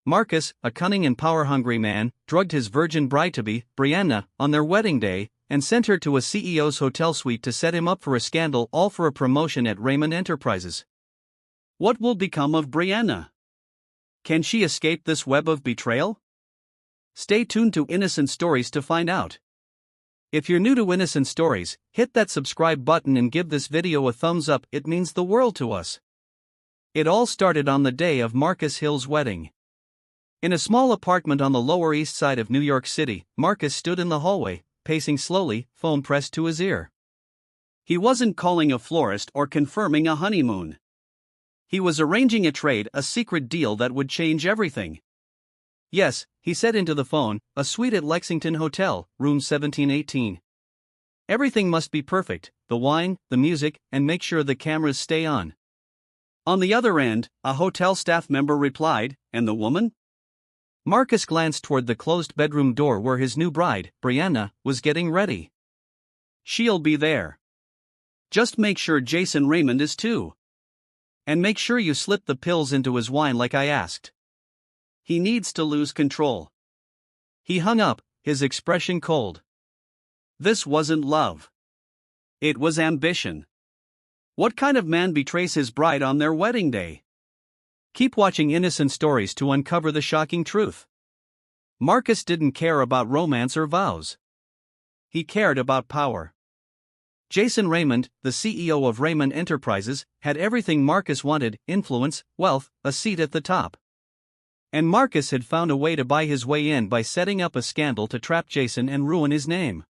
Marcus, a cunning and power-hungry man, drugged his virgin bride-to-be, Brianna, on their wedding day, and sent her to a CEO's hotel suite to set him up for a scandal, all for a promotion at Raymond Enterprises. What will become of Brianna? Can she escape this web of betrayal? Stay tuned to Innocent Stories to find out. If you're new to Innocent Stories, hit that subscribe button and give this video a thumbs up, it means the world to us. It all started on the day of Marcus Hill's wedding. In a small apartment on the Lower East Side of New York City, Marcus stood in the hallway, pacing slowly, phone pressed to his ear. He wasn't calling a florist or confirming a honeymoon. He was arranging a trade, a secret deal that would change everything. Yes, he said into the phone, a suite at Lexington Hotel, room 1718. Everything must be perfect, the wine, the music, and make sure the cameras stay on. On the other end, a hotel staff member replied, and the woman? Marcus glanced toward the closed bedroom door where his new bride, Brianna, was getting ready. She'll be there. Just make sure Jason Raymond is too. And make sure you slip the pills into his wine like I asked. He needs to lose control. He hung up, his expression cold. This wasn't love. It was ambition. What kind of man betrays his bride on their wedding day? Keep watching Innocent Stories to uncover the shocking truth. Marcus didn't care about romance or vows. He cared about power. Jason Raymond, the CEO of Raymond Enterprises, had everything Marcus wanted: influence, wealth, a seat at the top. And Marcus had found a way to buy his way in by setting up a scandal to trap Jason and ruin his name.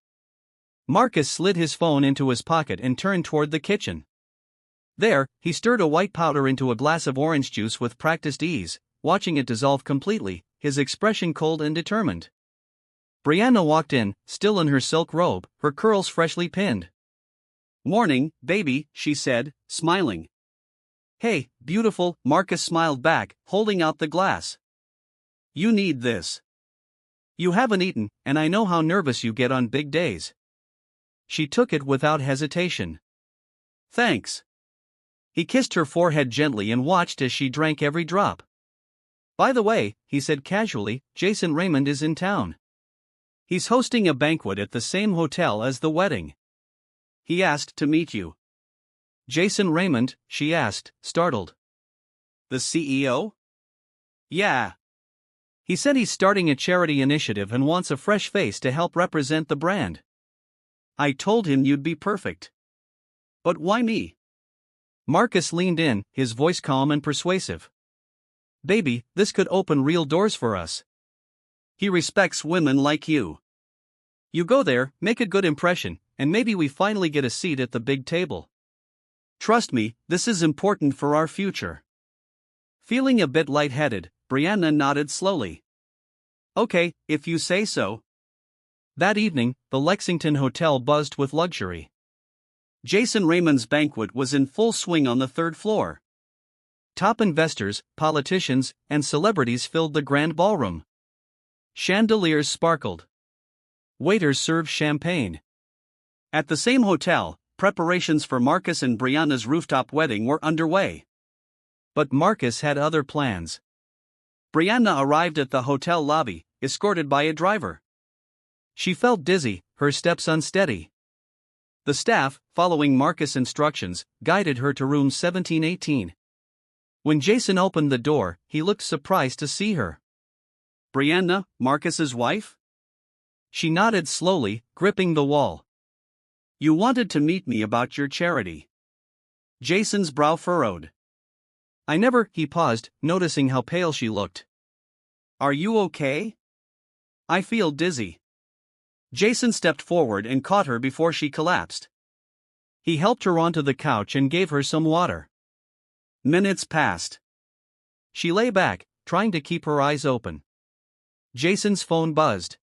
Marcus slid his phone into his pocket and turned toward the kitchen. There, he stirred a white powder into a glass of orange juice with practiced ease, watching it dissolve completely, his expression cold and determined. Brianna walked in, still in her silk robe, her curls freshly pinned. "Morning, baby," she said, smiling. "Hey, beautiful," Marcus smiled back, holding out the glass. "You need this. You haven't eaten, and I know how nervous you get on big days." She took it without hesitation. "Thanks." He kissed her forehead gently and watched as she drank every drop. "By the way," he said casually, "Jason Raymond is in town. He's hosting a banquet at the same hotel as the wedding. He asked to meet you." "Jason Raymond?" she asked, startled. "The CEO? Yeah. He said he's starting a charity initiative and wants a fresh face to help represent the brand. I told him you'd be perfect." "But why me?" Marcus leaned in, his voice calm and persuasive. "Baby, this could open real doors for us. He respects women like you. You go there, make a good impression, and maybe we finally get a seat at the big table. Trust me, this is important for our future." Feeling a bit lightheaded, Brianna nodded slowly. "Okay, if you say so." That evening, the Lexington Hotel buzzed with luxury. Jason Raymond's banquet was in full swing on the third floor. Top investors, politicians, and celebrities filled the grand ballroom. Chandeliers sparkled. Waiters served champagne. At the same hotel, preparations for Marcus and Brianna's rooftop wedding were underway. But Marcus had other plans. Brianna arrived at the hotel lobby, escorted by a driver. She felt dizzy, her steps unsteady. The staff, following Marcus' instructions, guided her to room 1718. When Jason opened the door, he looked surprised to see her. "Brianna, Marcus's wife?" She nodded slowly, gripping the wall. "You wanted to meet me about your charity." Jason's brow furrowed. "I never," he paused, noticing how pale she looked. "Are you okay?" "I feel dizzy." Jason stepped forward and caught her before she collapsed. He helped her onto the couch and gave her some water. Minutes passed. She lay back, trying to keep her eyes open. Jason's phone buzzed.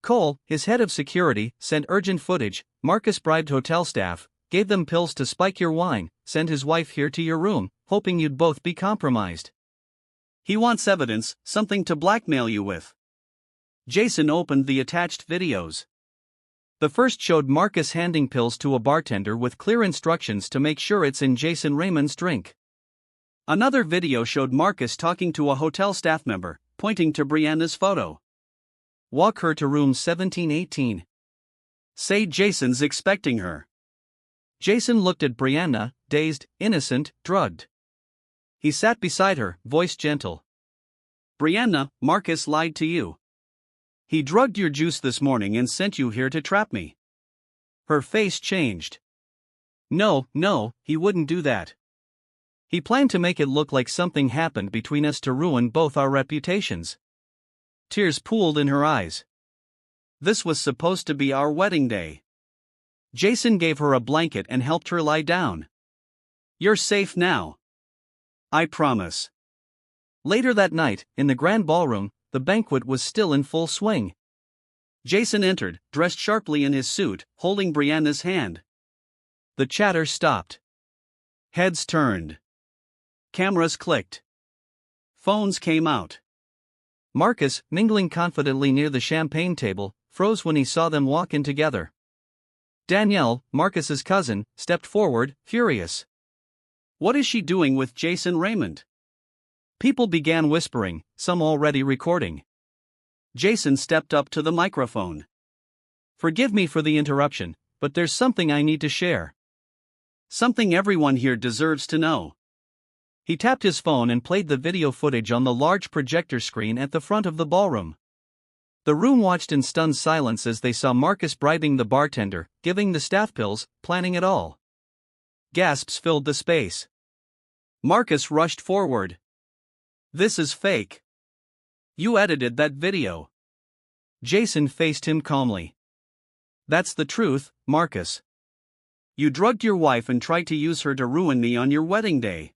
Cole, his head of security, sent urgent footage. Marcus bribed hotel staff, gave them pills to spike your wine, sent his wife here to your room, hoping you'd both be compromised. He wants evidence, something to blackmail you with. Jason opened the attached videos. The first showed Marcus handing pills to a bartender with clear instructions to make sure it's in Jason Raymond's drink. Another video showed Marcus talking to a hotel staff member, pointing to Brianna's photo. Walk her to room 1718. Say Jason's expecting her. Jason looked at Brianna, dazed, innocent, drugged. He sat beside her, voice gentle. Brianna, Marcus lied to you. He drugged your juice this morning and sent you here to trap me. Her face changed. No, he wouldn't do that. He planned to make it look like something happened between us to ruin both our reputations. Tears pooled in her eyes. This was supposed to be our wedding day. Jason gave her a blanket and helped her lie down. You're safe now. I promise. Later that night, in the grand ballroom, the banquet was still in full swing. Jason entered, dressed sharply in his suit, holding Brianna's hand. The chatter stopped. Heads turned. Cameras clicked. Phones came out. Marcus, mingling confidently near the champagne table, froze when he saw them walk in together. Danielle, Marcus's cousin, stepped forward, furious. What is she doing with Jason Raymond? People began whispering, some already recording. Jason stepped up to the microphone. Forgive me for the interruption, but there's something I need to share. Something everyone here deserves to know. He tapped his phone and played the video footage on the large projector screen at the front of the ballroom. The room watched in stunned silence as they saw Marcus bribing the bartender, giving the staff pills, planning it all. Gasps filled the space. Marcus rushed forward. This is fake. You edited that video. Jason faced him calmly. That's the truth, Marcus. You drugged your wife and tried to use her to ruin me on your wedding day.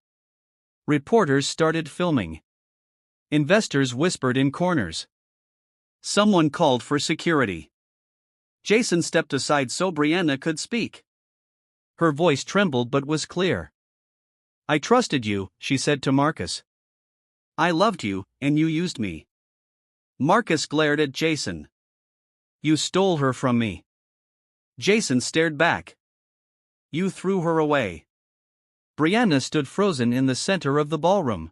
Reporters started filming. Investors whispered in corners. Someone called for security. Jason stepped aside so Brianna could speak. Her voice trembled but was clear. I trusted you, she said to Marcus. I loved you, and you used me. Marcus glared at Jason. You stole her from me. Jason stared back. You threw her away. Brianna stood frozen in the center of the ballroom.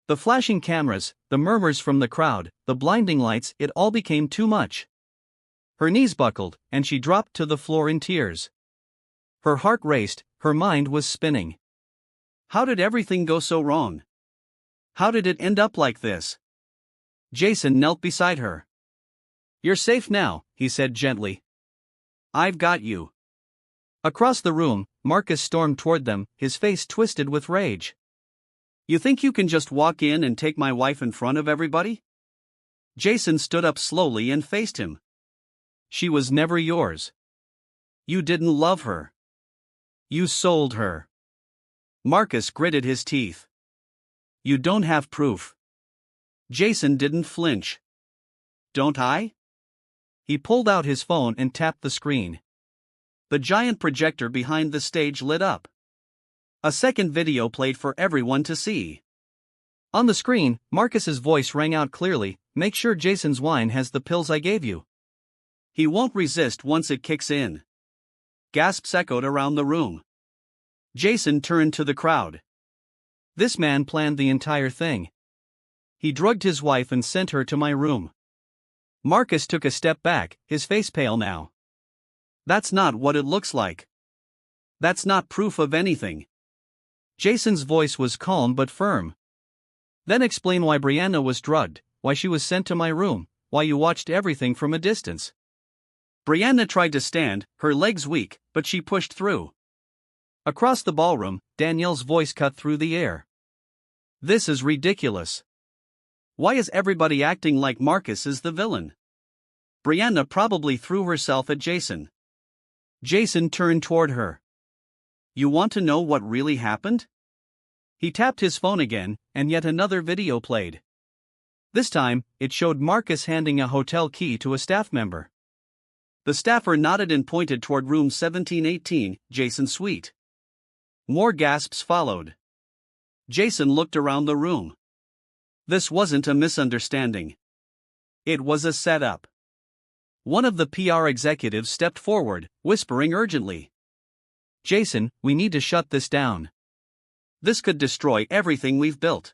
The flashing cameras, the murmurs from the crowd, the blinding lights, it all became too much. Her knees buckled, and she dropped to the floor in tears. Her heart raced, her mind was spinning. How did everything go so wrong? How did it end up like this? Jason knelt beside her. You're safe now, he said gently. I've got you. Across the room, Marcus stormed toward them, his face twisted with rage. You think you can just walk in and take my wife in front of everybody? Jason stood up slowly and faced him. She was never yours. You didn't love her. You sold her. Marcus gritted his teeth. You don't have proof. Jason didn't flinch. Don't I? He pulled out his phone and tapped the screen. The giant projector behind the stage lit up. A second video played for everyone to see. On the screen, Marcus's voice rang out clearly, make sure Jason's wine has the pills I gave you. He won't resist once it kicks in. Gasps echoed around the room. Jason turned to the crowd. This man planned the entire thing. He drugged his wife and sent her to my room. Marcus took a step back, his face pale now. That's not what it looks like. That's not proof of anything. Jason's voice was calm but firm. Then explain why Brianna was drugged, why she was sent to my room, why you watched everything from a distance. Brianna tried to stand, her legs weak, but she pushed through. Across the ballroom, Danielle's voice cut through the air. This is ridiculous. Why is everybody acting like Marcus is the villain? Brianna probably threw herself at Jason. Jason turned toward her. You want to know what really happened? He tapped his phone again, and yet another video played. This time, it showed Marcus handing a hotel key to a staff member. The staffer nodded and pointed toward room 1718, Jason's suite. More gasps followed. Jason looked around the room. This wasn't a misunderstanding. It was a setup. One of the PR executives stepped forward, whispering urgently. Jason, we need to shut this down. This could destroy everything we've built.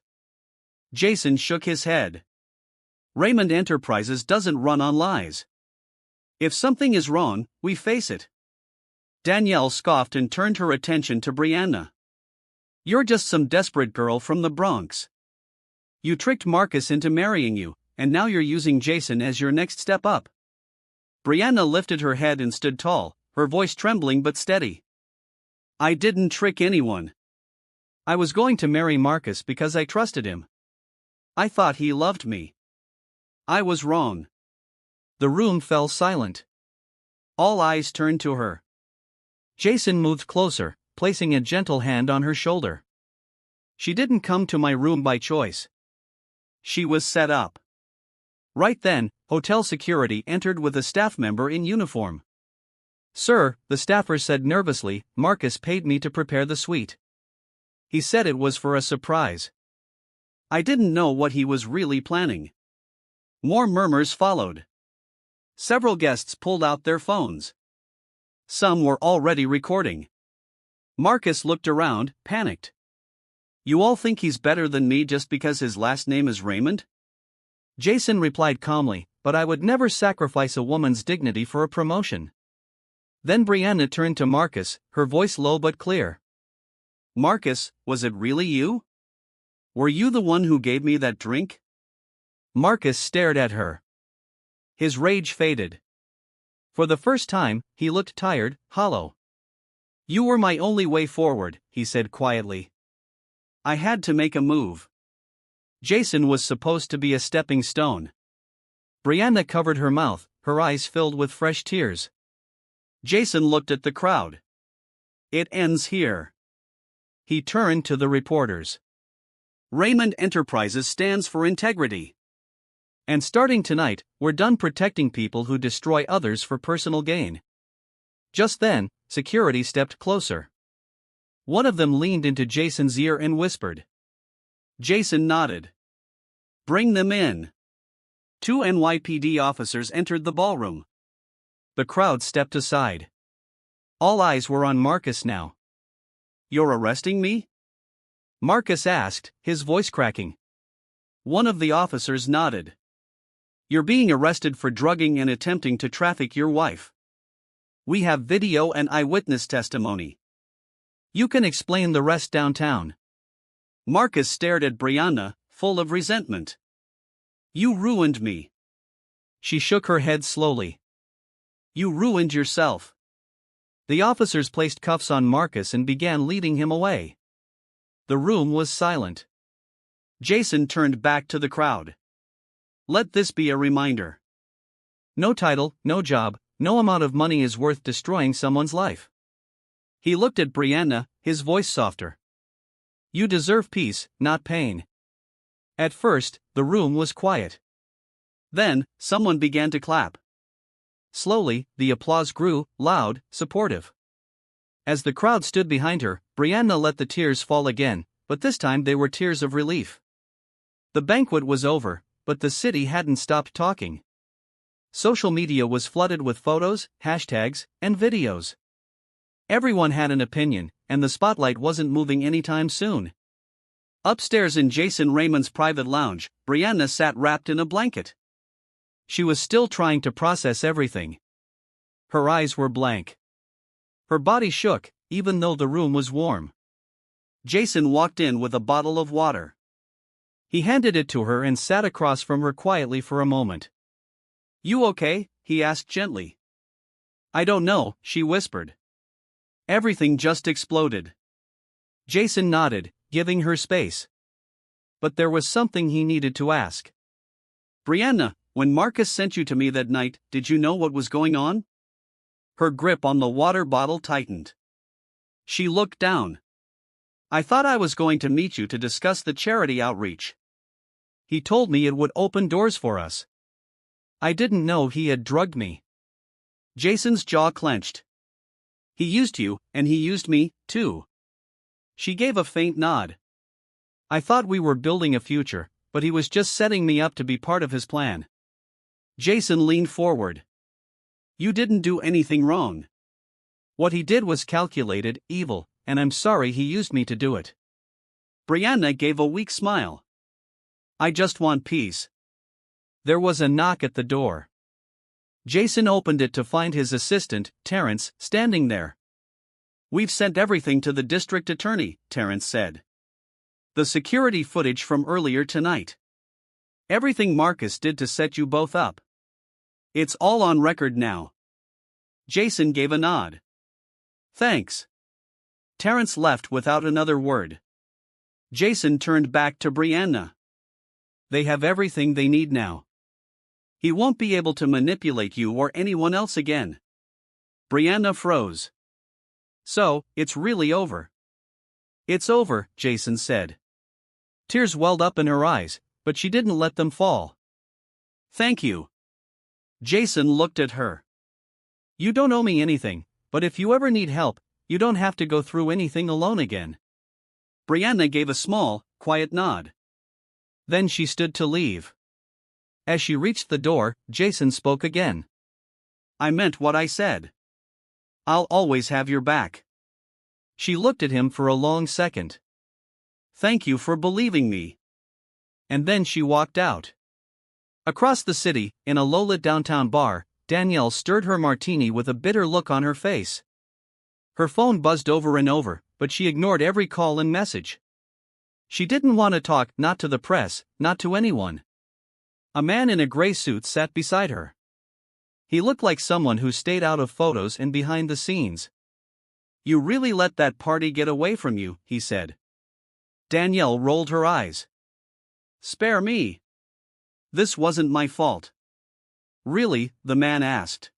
Jason shook his head. Raymond Enterprises doesn't run on lies. If something is wrong, we face it. Danielle scoffed and turned her attention to Brianna. You're just some desperate girl from the Bronx. You tricked Marcus into marrying you, and now you're using Jason as your next step up. Brianna lifted her head and stood tall, her voice trembling but steady. I didn't trick anyone. I was going to marry Marcus because I trusted him. I thought he loved me. I was wrong. The room fell silent. All eyes turned to her. Jason moved closer, placing a gentle hand on her shoulder. She didn't come to my room by choice. She was set up. Right then, hotel security entered with a staff member in uniform. Sir, the staffer said nervously, Marcus paid me to prepare the suite. He said it was for a surprise. I didn't know what he was really planning. More murmurs followed. Several guests pulled out their phones. Some were already recording. Marcus looked around, panicked. You all think he's better than me just because his last name is Raymond? Jason replied calmly, but I would never sacrifice a woman's dignity for a promotion. Then Brianna turned to Marcus, her voice low but clear. Marcus, was it really you? Were you the one who gave me that drink? Marcus stared at her. His rage faded. For the first time, he looked tired, hollow. You were my only way forward, he said quietly. I had to make a move. Jason was supposed to be a stepping stone. Brianna covered her mouth, her eyes filled with fresh tears. Jason looked at the crowd. It ends here. He turned to the reporters. Raymond Enterprises stands for integrity. And starting tonight, we're done protecting people who destroy others for personal gain. Just then, security stepped closer. One of them leaned into Jason's ear and whispered. Jason nodded. Bring them in. 2 NYPD officers entered the ballroom. The crowd stepped aside. All eyes were on Marcus now. You're arresting me? Marcus asked, his voice cracking. One of the officers nodded. You're being arrested for drugging and attempting to traffic your wife. We have video and eyewitness testimony. You can explain the rest downtown. Marcus stared at Brianna, full of resentment. You ruined me. She shook her head slowly. You ruined yourself. The officers placed cuffs on Marcus and began leading him away. The room was silent. Jason turned back to the crowd. Let this be a reminder. No title, no job, no amount of money is worth destroying someone's life. He looked at Brianna, his voice softer. You deserve peace, not pain. At first, the room was quiet. Then, someone began to clap. Slowly, the applause grew, loud, supportive. As the crowd stood behind her, Brianna let the tears fall again, but this time they were tears of relief. The banquet was over, but the city hadn't stopped talking. Social media was flooded with photos, hashtags, and videos. Everyone had an opinion, and the spotlight wasn't moving anytime soon. Upstairs in Jason Raymond's private lounge, Brianna sat wrapped in a blanket. She was still trying to process everything. Her eyes were blank. Her body shook, even though the room was warm. Jason walked in with a bottle of water. He handed it to her and sat across from her quietly for a moment. You okay? He asked gently. I don't know, she whispered. Everything just exploded. Jason nodded, giving her space. But there was something he needed to ask. Brianna, when Marcus sent you to me that night, did you know what was going on? Her grip on the water bottle tightened. She looked down. I thought I was going to meet you to discuss the charity outreach. He told me it would open doors for us. I didn't know he had drugged me. Jason's jaw clenched. He used you, and he used me, too. She gave a faint nod. I thought we were building a future, but he was just setting me up to be part of his plan. Jason leaned forward. You didn't do anything wrong. What he did was calculated, evil, and I'm sorry he used me to do it. Brianna gave a weak smile. I just want peace. There was a knock at the door. Jason opened it to find his assistant, Terrence, standing there. We've sent everything to the district attorney, Terrence said. The security footage from earlier tonight. Everything Marcus did to set you both up. It's all on record now. Jason gave a nod. Thanks. Terrence left without another word. Jason turned back to Brianna. They have everything they need now. He won't be able to manipulate you or anyone else again. Brianna froze. So, it's really over. It's over, Jason said. Tears welled up in her eyes, but she didn't let them fall. Thank you. Jason looked at her. You don't owe me anything, but if you ever need help, you don't have to go through anything alone again. Brianna gave a small, quiet nod. Then she stood to leave. As she reached the door, Jason spoke again. I meant what I said. I'll always have your back. She looked at him for a long second. Thank you for believing me. And then she walked out. Across the city, in a low-lit downtown bar, Danielle stirred her martini with a bitter look on her face. Her phone buzzed over and over, but she ignored every call and message. She didn't want to talk, not to the press, not to anyone. A man in a gray suit sat beside her. He looked like someone who stayed out of photos and behind the scenes. You really let that party get away from you, he said. Danielle rolled her eyes. Spare me. This wasn't my fault. Really? The man asked.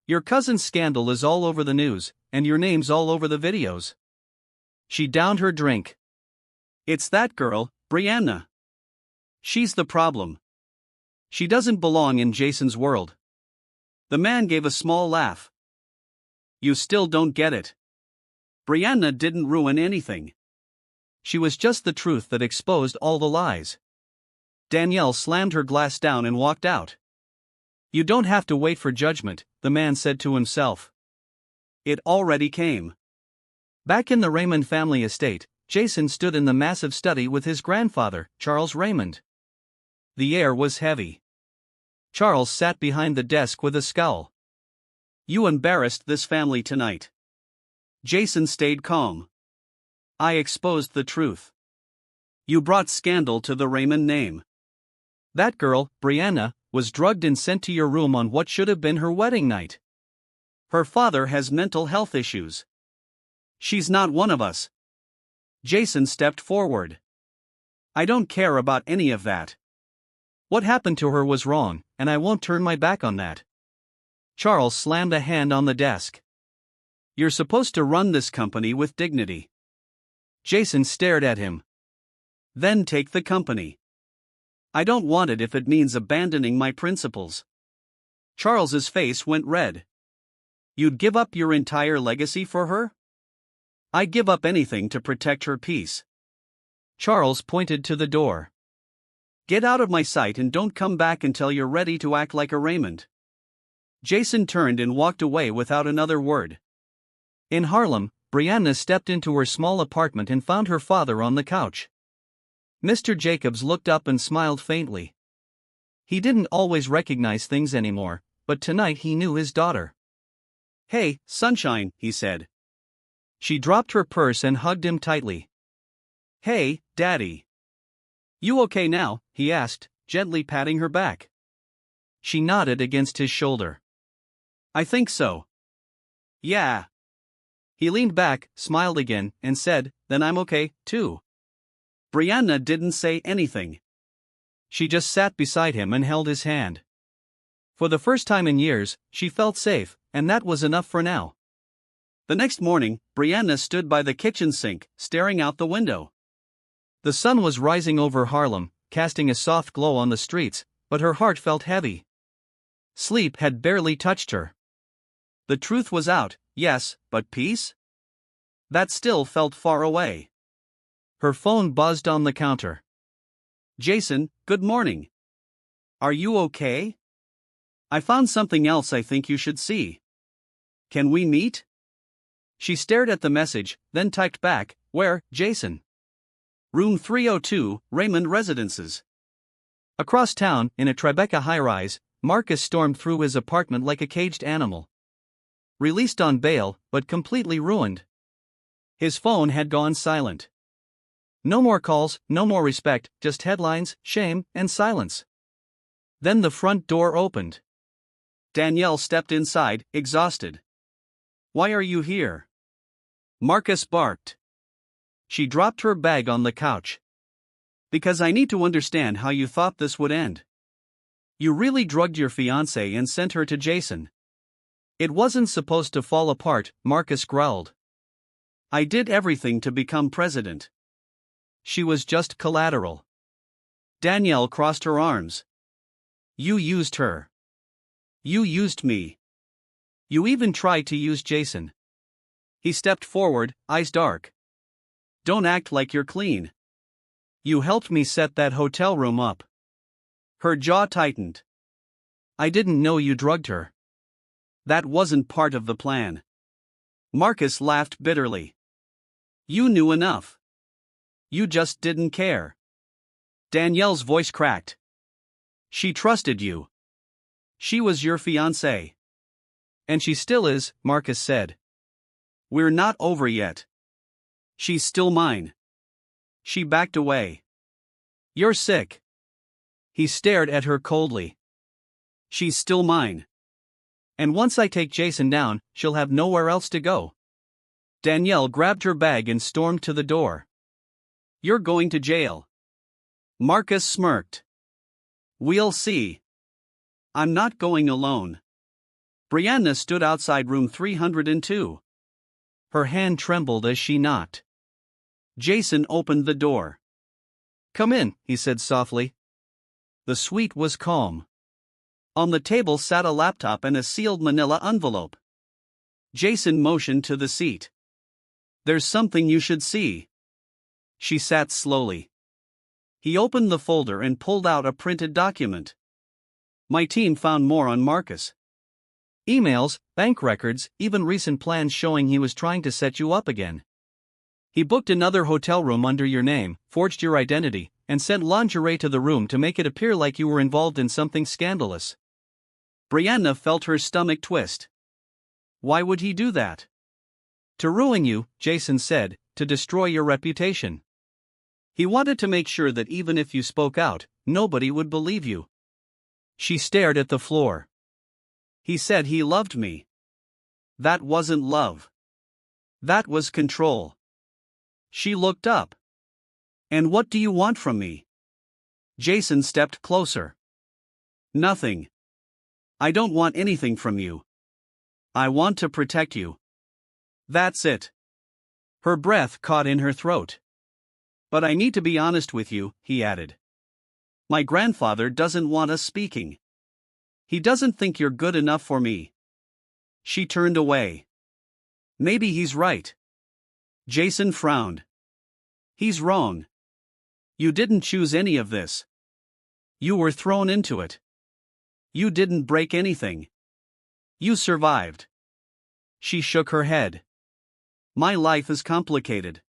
Your cousin's scandal is all over the news, and your name's all over the videos. She downed her drink. It's that girl, Brianna. She's the problem. She doesn't belong in Jason's world. The man gave a small laugh. You still don't get it. Brianna didn't ruin anything. She was just the truth that exposed all the lies. Danielle slammed her glass down and walked out. You don't have to wait for judgment, the man said to himself. It already came. Back in the Raymond family estate, Jason stood in the massive study with his grandfather, Charles Raymond. The air was heavy. Charles sat behind the desk with a scowl. You embarrassed this family tonight. Jason stayed calm. I exposed the truth. You brought scandal to the Raymond name. That girl, Brianna, was drugged and sent to your room on what should have been her wedding night. Her father has mental health issues. She's not one of us. Jason stepped forward. I don't care about any of that. What happened to her was wrong, and I won't turn my back on that. Charles slammed a hand on the desk. You're supposed to run this company with dignity. Jason stared at him. Then take the company. I don't want it if it means abandoning my principles. Charles's face went red. You'd give up your entire legacy for her? I'd give up anything to protect her peace. Charles pointed to the door. Get out of my sight and don't come back until you're ready to act like a Raymond. Jason turned and walked away without another word. In Harlem, Brianna stepped into her small apartment and found her father on the couch. Mr. Jacobs looked up and smiled faintly. He didn't always recognize things anymore, but tonight he knew his daughter. Hey, sunshine, he said. She dropped her purse and hugged him tightly. Hey, Daddy. You okay now? He asked, gently patting her back. She nodded against his shoulder. I think so. Yeah. He leaned back, smiled again, and said, Then I'm okay, too. Brianna didn't say anything. She just sat beside him and held his hand. For the first time in years, she felt safe, and that was enough for now. The next morning, Brianna stood by the kitchen sink, staring out the window. The sun was rising over Harlem, casting a soft glow on the streets, but her heart felt heavy. Sleep had barely touched her. The truth was out, yes, but peace? That still felt far away. Her phone buzzed on the counter. Jason, good morning. Are you okay? I found something else I think you should see. Can we meet? She stared at the message, then typed back, Where, Jason? Room 302, Raymond Residences. Across town, in a Tribeca high-rise, Marcus stormed through his apartment like a caged animal. Released on bail, but completely ruined. His phone had gone silent. No more calls, no more respect, just headlines, shame, and silence. Then the front door opened. Danielle stepped inside, exhausted. "Why are you here?" Marcus barked. She dropped her bag on the couch. "Because I need to understand how you thought this would end. You really drugged your fiancée and sent her to Jason." "It wasn't supposed to fall apart," Marcus growled. "I did everything to become president." "She was just collateral." Danielle crossed her arms. "You used her. You used me. You even tried to use Jason." He stepped forward, eyes dark. "Don't act like you're clean." "You helped me set that hotel room up." Her jaw tightened. "I didn't know you drugged her." "That wasn't part of the plan." Marcus laughed bitterly. "You knew enough. You just didn't care." Danielle's voice cracked. "She trusted you. She was your fiancée." "And she still is," Marcus said. "We're not over yet. She's still mine." She backed away. "You're sick." He stared at her coldly. "She's still mine. "And once I take Jason down, she'll have nowhere else to go." Danielle grabbed her bag and stormed to the door. "You're going to jail." Marcus smirked. "We'll see. I'm not going alone." Brianna stood outside room 302. Her hand trembled as she knocked. Jason opened the door. "Come in," he said softly. The suite was calm. On the table sat a laptop and a sealed manila envelope. Jason motioned to the seat. "There's something you should see." She sat slowly. He opened the folder and pulled out a printed document. "My team found more on Marcus. Emails, bank records, even recent plans showing he was trying to set you up again. He booked another hotel room under your name, forged your identity, and sent lingerie to the room to make it appear like you were involved in something scandalous." Brianna felt her stomach twist. "Why would he do that?" "To ruin you," Jason said, "to destroy your reputation. He wanted to make sure that even if you spoke out, nobody would believe you." She stared at the floor. "He said he loved me. That wasn't love. That was control." She looked up. "And what do you want from me?" Jason stepped closer. "Nothing. I don't want anything from you. I want to protect you. That's it." Her breath caught in her throat. "But I need to be honest with you," he added. "My grandfather doesn't want us speaking. He doesn't think you're good enough for me." She turned away. "Maybe he's right." Jason frowned. "He's wrong. You didn't choose any of this. You were thrown into it. You didn't break anything. You survived." She shook her head. "My life is complicated.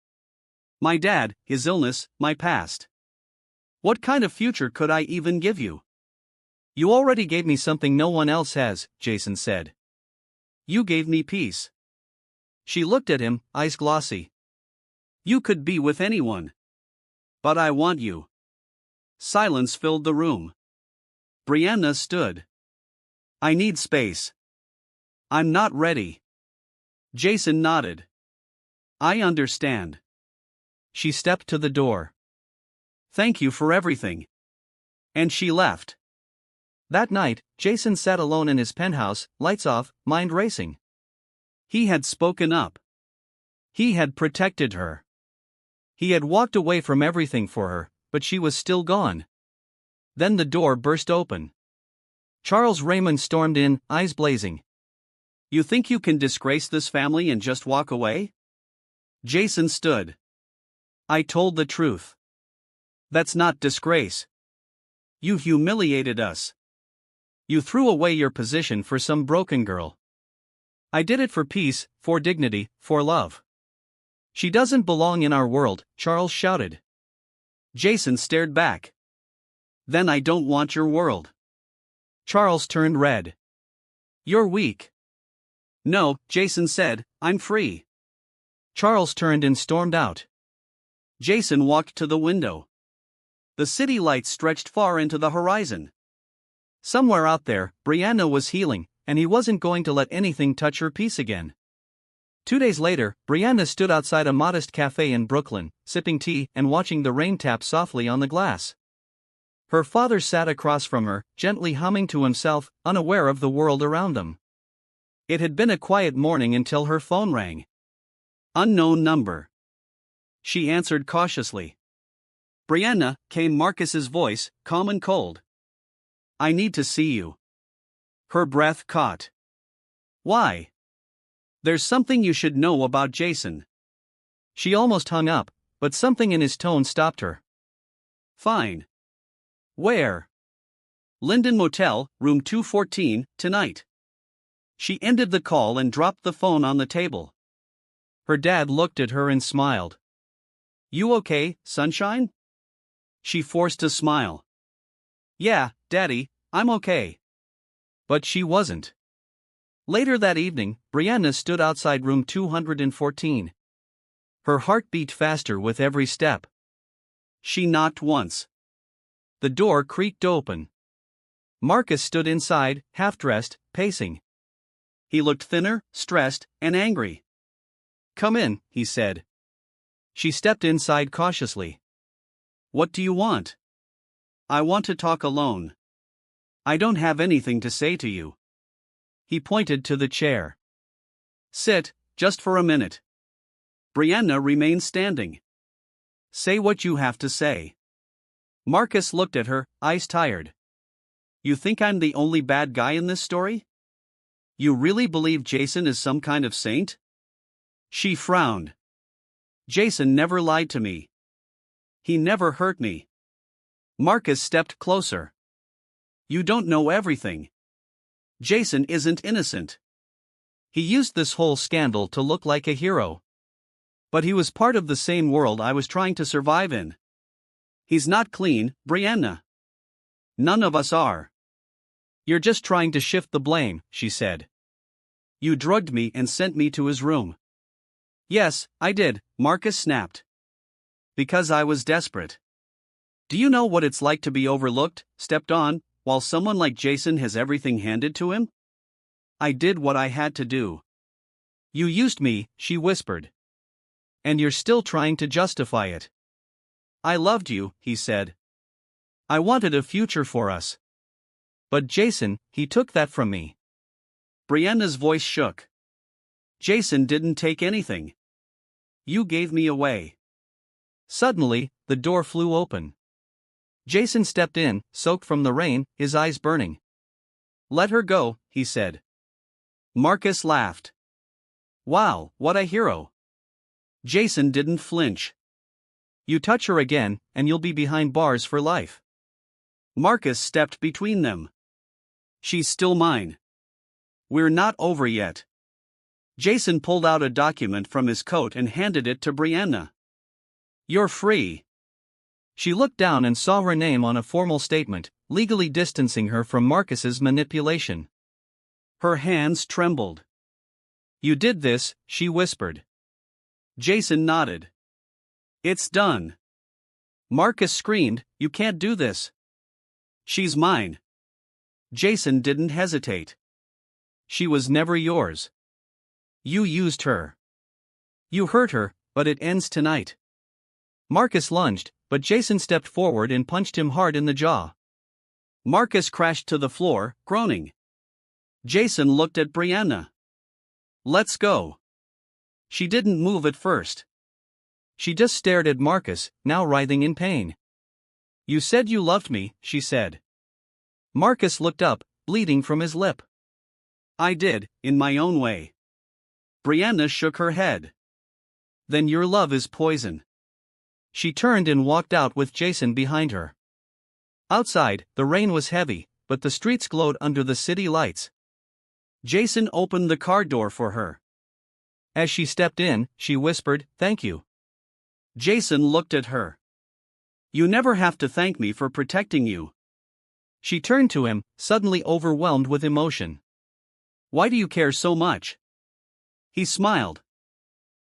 My dad, his illness, my past. What kind of future could I even give you?" "You already gave me something no one else has," Jason said. "You gave me peace." She looked at him, eyes glossy. "You could be with anyone. But I want you." Silence filled the room. Brianna stood. "I need space. I'm not ready." Jason nodded. "I understand." She stepped to the door. "Thank you for everything." And she left. That night, Jason sat alone in his penthouse, lights off, mind racing. He had spoken up. He had protected her. He had walked away from everything for her, but she was still gone. Then the door burst open. Charles Raymond stormed in, eyes blazing. "You think you can disgrace this family and just walk away?" Jason stood. "I told the truth. That's not disgrace. You humiliated us. You threw away your position for some broken girl. I did it for peace, for dignity, for love. She doesn't belong in our world," Charles shouted. Jason stared back. Then I don't want your world. Charles turned red. You're weak. No, Jason said, I'm free. Charles turned and stormed out. Jason walked to the window. The city lights stretched far into the horizon. Somewhere out there, Brianna was healing, and he wasn't going to let anything touch her peace again. 2 days later, Brianna stood outside a modest cafe in Brooklyn, sipping tea and watching the rain tap softly on the glass. Her father sat across from her, gently humming to himself, unaware of the world around them. It had been a quiet morning until her phone rang. Unknown number. She answered cautiously. Brianna, came Marcus's voice, calm and cold. I need to see you. Her breath caught. Why? There's something you should know about Jason. She almost hung up, but something in his tone stopped her. Fine. Where? Linden Motel, room 214, tonight. She ended the call and dropped the phone on the table. Her dad looked at her and smiled. You okay, sunshine? She forced a smile. Yeah, Daddy, I'm okay. But she wasn't. Later that evening, Brianna stood outside room 214. Her heart beat faster with every step. She knocked once. The door creaked open. Marcus stood inside, half-dressed, pacing. He looked thinner, stressed, and angry. Come in, he said. She stepped inside cautiously. What do you want? I want to talk alone. I don't have anything to say to you. He pointed to the chair. Sit, just for a minute. Brianna remained standing. Say what you have to say. Marcus looked at her, eyes tired. You think I'm the only bad guy in this story? You really believe Jason is some kind of saint? She frowned. Jason never lied to me. He never hurt me. Marcus stepped closer. You don't know everything. Jason isn't innocent. He used this whole scandal to look like a hero. But he was part of the same world I was trying to survive in. He's not clean, Brianna. None of us are. You're just trying to shift the blame, she said. You drugged me and sent me to his room. Yes, I did, Marcus snapped. Because I was desperate. Do you know what it's like to be overlooked, stepped on, while someone like Jason has everything handed to him? I did what I had to do. You used me, she whispered. And you're still trying to justify it. I loved you, he said. I wanted a future for us. But Jason, he took that from me. Brianna's voice shook. Jason didn't take anything. You gave me away. Suddenly, the door flew open. Jason stepped in, soaked from the rain, his eyes burning. Let her go, he said. Marcus laughed. Wow, what a hero. Jason didn't flinch. You touch her again, and you'll be behind bars for life. Marcus stepped between them. She's still mine. We're not over yet. Jason pulled out a document from his coat and handed it to Brianna. You're free. She looked down and saw her name on a formal statement, legally distancing her from Marcus's manipulation. Her hands trembled. You did this, she whispered. Jason nodded. It's done. Marcus screamed, You can't do this. She's mine. Jason didn't hesitate. She was never yours. You used her. You hurt her, but it ends tonight. Marcus lunged, but Jason stepped forward and punched him hard in the jaw. Marcus crashed to the floor, groaning. Jason looked at Brianna. Let's go. She didn't move at first. She just stared at Marcus, now writhing in pain. You said you loved me, she said. Marcus looked up, bleeding from his lip. I did, in my own way. Brianna shook her head. Then your love is poison. She turned and walked out with Jason behind her. Outside, the rain was heavy, but the streets glowed under the city lights. Jason opened the car door for her. As she stepped in, she whispered, "Thank you." Jason looked at her. You never have to thank me for protecting you. She turned to him, suddenly overwhelmed with emotion. Why do you care so much? He smiled.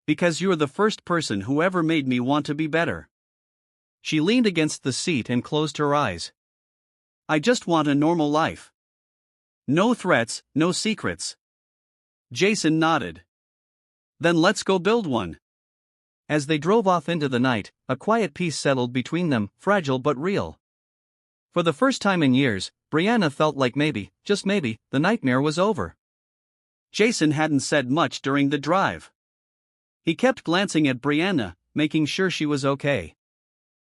Because you're the first person who ever made me want to be better. She leaned against the seat and closed her eyes. I just want a normal life. No threats, no secrets. Jason nodded. Then let's go build one. As they drove off into the night, a quiet peace settled between them, fragile but real. For the first time in years, Brianna felt like maybe, just maybe, the nightmare was over. Jason hadn't said much during the drive. He kept glancing at Brianna, making sure she was okay.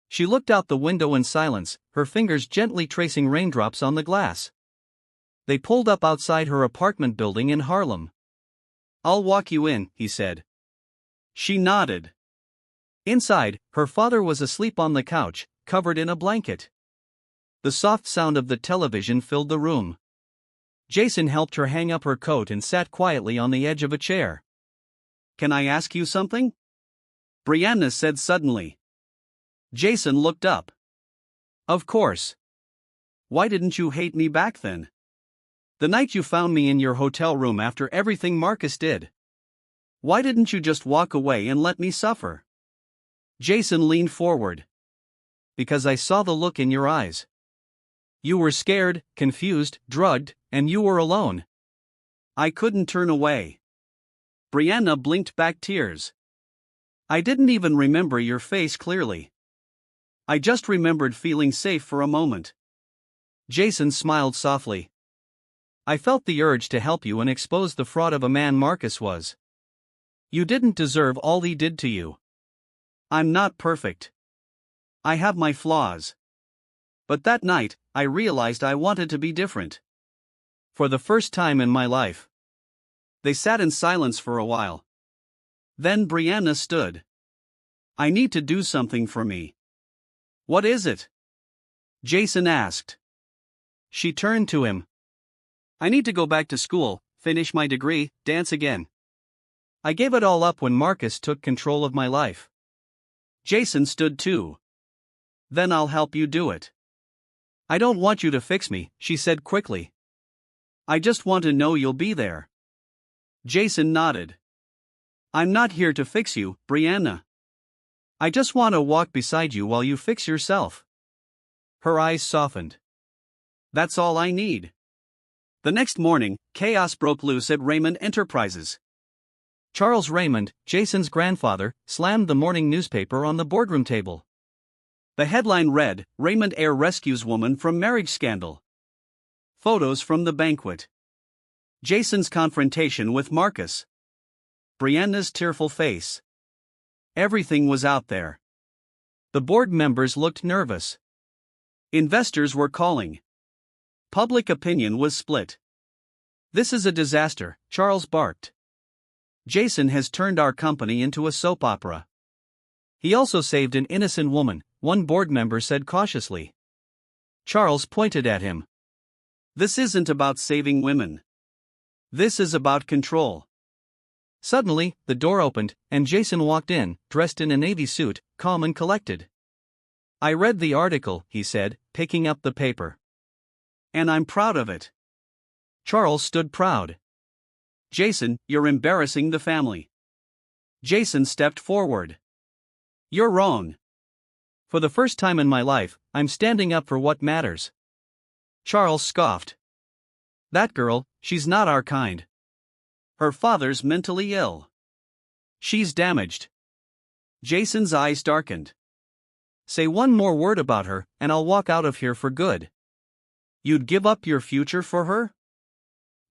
She looked out the window in silence, her fingers gently tracing raindrops on the glass. They pulled up outside her apartment building in Harlem. I'll walk you in, he said. She nodded. Inside, her father was asleep on the couch, covered in a blanket. The soft sound of the television filled the room. Jason helped her hang up her coat and sat quietly on the edge of a chair. Can I ask you something? Brianna said suddenly. Jason looked up. Of course. Why didn't you hate me back then? The night you found me in your hotel room after everything Marcus did. Why didn't you just walk away and let me suffer? Jason leaned forward. Because I saw the look in your eyes. You were scared, confused, drugged, and you were alone. I couldn't turn away. Brianna blinked back tears. I didn't even remember your face clearly. I just remembered feeling safe for a moment. Jason smiled softly. I felt the urge to help you and expose the fraud of a man Marcus was. You didn't deserve all he did to you. I'm not perfect. I have my flaws. But that night, I realized I wanted to be different. For the first time in my life. They sat in silence for a while. Then Brianna stood. I need to do something for me. What is it? Jason asked. She turned to him. I need to go back to school, finish my degree, dance again. I gave it all up when Marcus took control of my life. Jason stood too. Then I'll help you do it. I don't want you to fix me, she said quickly. I just want to know you'll be there. Jason nodded. I'm not here to fix you, Brianna. I just want to walk beside you while you fix yourself. Her eyes softened. That's all I need. The next morning, chaos broke loose at Raymond Enterprises. Charles Raymond, Jason's grandfather, slammed the morning newspaper on the boardroom table. The headline read, Raymond heir rescues woman from marriage scandal. Photos from the banquet. Jason's confrontation with Marcus. Brianna's tearful face. Everything was out there. The board members looked nervous. Investors were calling. Public opinion was split. This is a disaster, Charles barked. Jason has turned our company into a soap opera. He also saved an innocent woman, one board member said cautiously. Charles pointed at him. This isn't about saving women. This is about control. Suddenly, the door opened, and Jason walked in, dressed in a navy suit, calm and collected. I read the article, he said, picking up the paper. And I'm proud of it. Charles stood proud. Jason, you're embarrassing the family. Jason stepped forward. You're wrong. For the first time in my life, I'm standing up for what matters. Charles scoffed. That girl, she's not our kind. Her father's mentally ill. She's damaged. Jason's eyes darkened. Say one more word about her, and I'll walk out of here for good. You'd give up your future for her?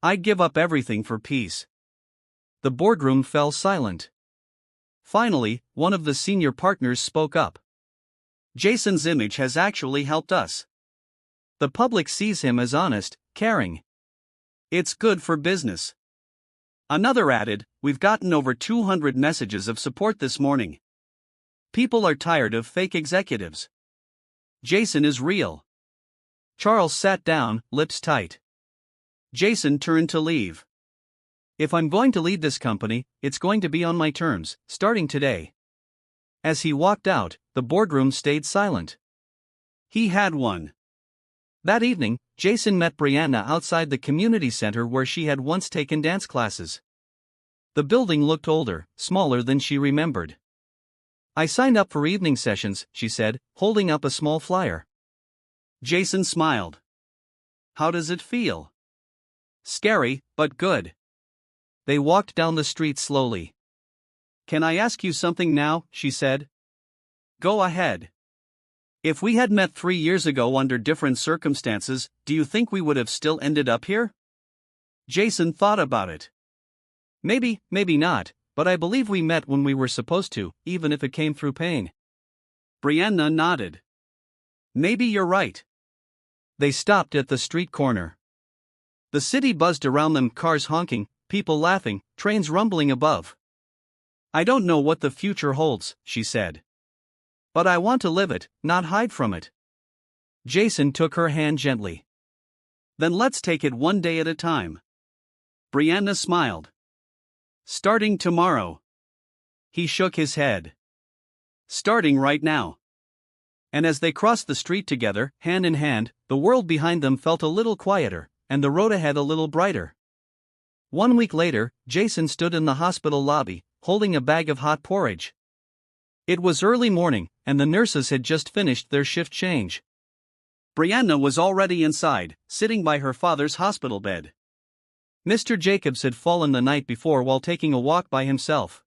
I'd give up everything for peace. The boardroom fell silent. Finally, one of the senior partners spoke up. Jason's image has actually helped us. The public sees him as honest, caring. It's good for business. Another added, we've gotten over 200 messages of support this morning. People are tired of fake executives. Jason is real. Charles sat down, lips tight. Jason turned to leave. If I'm going to lead this company, it's going to be on my terms, starting today. As he walked out, the boardroom stayed silent. He had one. That evening, Jason met Brianna outside the community center where she had once taken dance classes. The building looked older, smaller than she remembered. "I signed up for evening sessions," she said, holding up a small flyer. Jason smiled. "How does it feel?" "Scary, but good." They walked down the street slowly. "Can I ask you something now?" she said. "Go ahead." "If we had met 3 years ago under different circumstances, do you think we would have still ended up here?" Jason thought about it. "Maybe, maybe not, but I believe we met when we were supposed to, even if it came through pain." Brianna nodded. "Maybe you're right." They stopped at the street corner. The city buzzed around them, cars honking, people laughing, trains rumbling above. "I don't know what the future holds," she said. "But I want to live it, not hide from it." Jason took her hand gently. "Then let's take it one day at a time." Brianna smiled. "Starting tomorrow." He shook his head. "Starting right now." And as they crossed the street together, hand in hand, the world behind them felt a little quieter, and the road ahead a little brighter. 1 week later, Jason stood in the hospital lobby, holding a bag of hot porridge. It was early morning, and the nurses had just finished their shift change. Brianna was already inside, sitting by her father's hospital bed. Mr. Jacobs had fallen the night before while taking a walk by himself.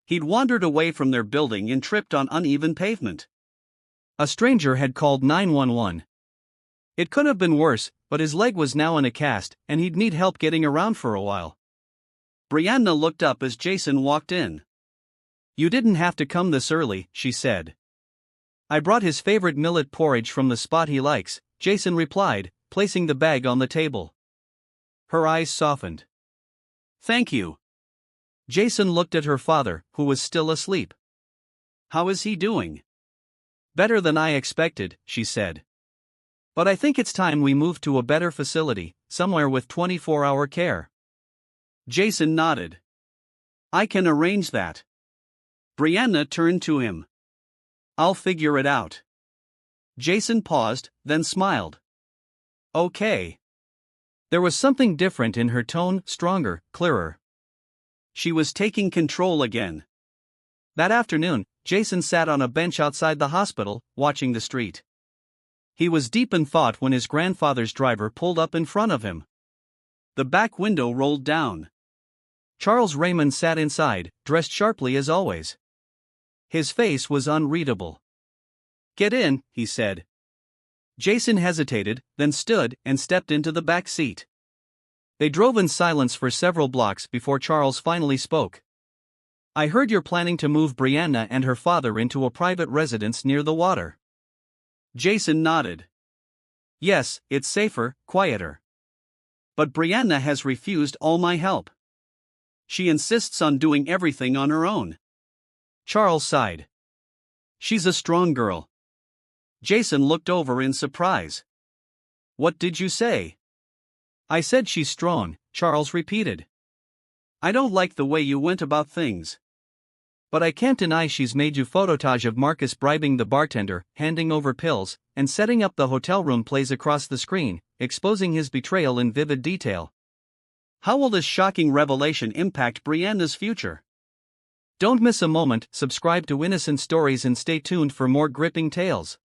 He'd wandered away from their building and tripped on uneven pavement. A stranger had called 911. It could have been worse, but his leg was now in a cast, and he'd need help getting around for a while. Brianna looked up as Jason walked in. "You didn't have to come this early," she said. "I brought his favorite millet porridge from the spot he likes," Jason replied, placing the bag on the table. Her eyes softened. "Thank you." Jason looked at her father, who was still asleep. "How is he doing?" "Better than I expected," she said. "But I think it's time we moved to a better facility, somewhere with 24-hour care." Jason nodded. "I can arrange that." Brianna turned to him. "I'll figure it out." Jason paused, then smiled. "Okay." There was something different in her tone, stronger, clearer. She was taking control again. That afternoon, Jason sat on a bench outside the hospital, watching the street. He was deep in thought when his grandfather's driver pulled up in front of him. The back window rolled down. Charles Raymond sat inside, dressed sharply as always. His face was unreadable. "Get in," he said. Jason hesitated, then stood and stepped into the back seat. They drove in silence for several blocks before Charles finally spoke. "I heard you're planning to move Brianna and her father into a private residence near the water." Jason nodded. "Yes, it's safer, quieter." "But Brianna has refused all my help. She insists on doing everything on her own." Charles sighed. "She's a strong girl." Jason looked over in surprise. "What did you say?" "I said she's strong," Charles repeated. "I don't like the way you went about things." "But I can't deny she's made you phototage of Marcus bribing the bartender, handing over pills, and setting up the hotel room plays across the screen, exposing his betrayal in vivid detail." How will this shocking revelation impact Brianna's future? Don't miss a moment, subscribe to Innocent Stories and stay tuned for more gripping tales.